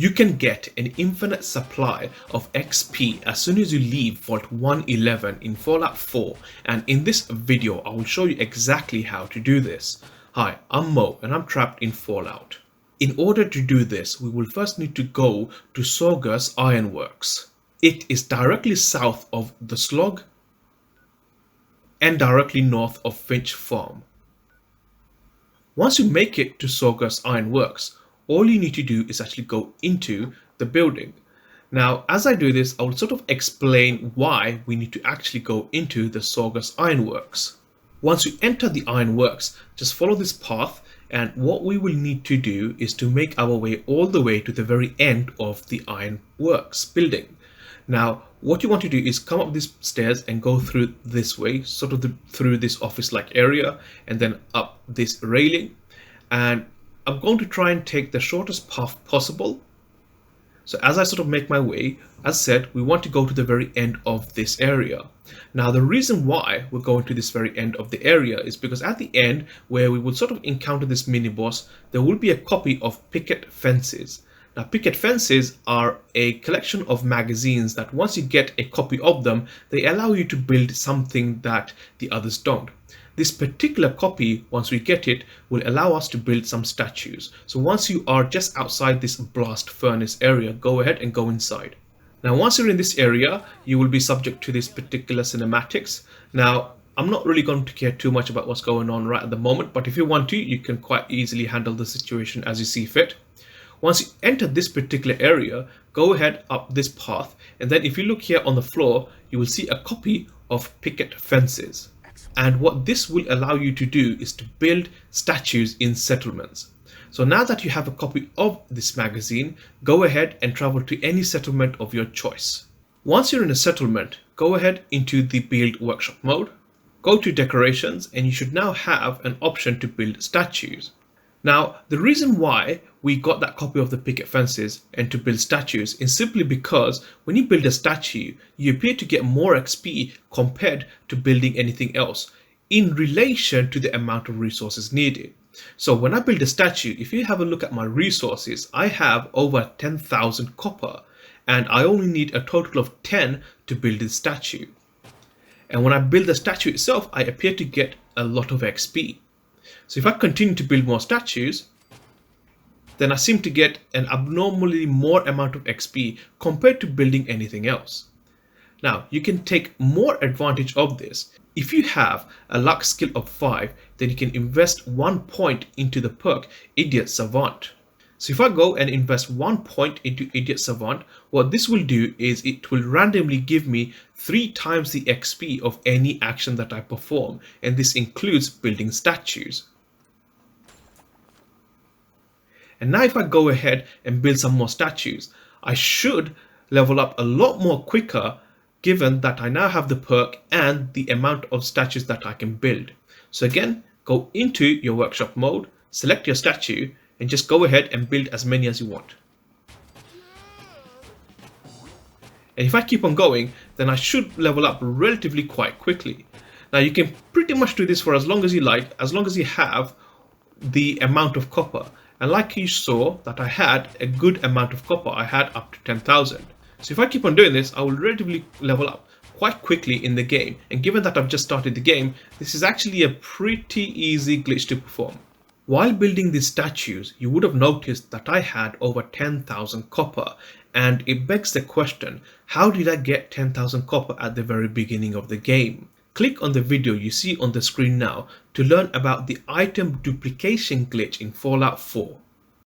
You can get an infinite supply of XP as soon as you leave Vault 111 in Fallout 4, and in this video I will show you exactly how to do this. Hi, I'm Mo and I'm trapped in Fallout. In order to do this, we will first need to go to Saugus Ironworks. It is directly south of the Slog and directly north of Finch Farm. Once you make it to Saugus Ironworks, all you need to do is actually go into the building. Now, as I do this, I will sort of explain why we need to actually go into the Saugus Ironworks. Once you enter the Ironworks, just follow this path, and what we will need to do is to make our way all the way to the very end of the Ironworks building. Now, what you want to do is come up these stairs and go through this way, sort of through this office-like area, and then up this railing. And I'm going to try and take the shortest path possible. So as I sort of make my way, as said, we want to go to the very end of this area. Now, the reason why we're going to this very end of the area is because at the end, where we will sort of encounter this mini-boss, there will be a copy of Picket Fences. Now, Picket Fences are a collection of magazines that once you get a copy of them, they allow you to build something that the others don't. This particular copy, once we get it, will allow us to build some statues. So once you are just outside this blast furnace area, go ahead and go inside. Now, once you're in this area, you will be subject to this particular cinematics. Now, I'm not really going to care too much about what's going on right at the moment, but if you want to, you can quite easily handle the situation as you see fit. Once you enter this particular area, go ahead up this path, and then if you look here on the floor, you will see a copy of Picket Fences. And what this will allow you to do is to build statues in settlements. So now that you have a copy of this magazine, go ahead and travel to any settlement of your choice. Once you're in a settlement, go ahead into the build workshop mode, go to decorations, and you should now have an option to build statues. Now, the reason why we got that copy of the Picket Fences and to build statues is simply because when you build a statue, you appear to get more XP compared to building anything else in relation to the amount of resources needed. So when I build a statue, if you have a look at my resources, I have over 10,000 copper and I only need a total of 10 to build this statue. And when I build the statue itself, I appear to get a lot of XP. So if I continue to build more statues, then I seem to get an abnormally more amount of XP compared to building anything else. Now, you can take more advantage of this. If you have a luck skill of 5, then you can invest 1 point into the perk Idiot Savant. So if I go and invest 1 point into Idiot Savant, what this will do is it will randomly give me 3 times the XP of any action that I perform, and this includes building statues. And now if I go ahead and build some more statues, I should level up a lot more quicker given that I now have the perk and the amount of statues that I can build. So again, go into your workshop mode, select your statue, and just go ahead and build as many as you want. And if I keep on going, then I should level up relatively quite quickly. Now you can pretty much do this for as long as you like, as long as you have the amount of copper. And like you saw that I had a good amount of copper, I had up to 10,000. So if I keep on doing this, I will relatively level up quite quickly in the game. And given that I've just started the game, this is actually a pretty easy glitch to perform. While building these statues, you would have noticed that I had over 10,000 copper. And it begs the question, how did I get 10,000 copper at the very beginning of the game? Click on the video you see on the screen now to learn about the item duplication glitch in Fallout 4.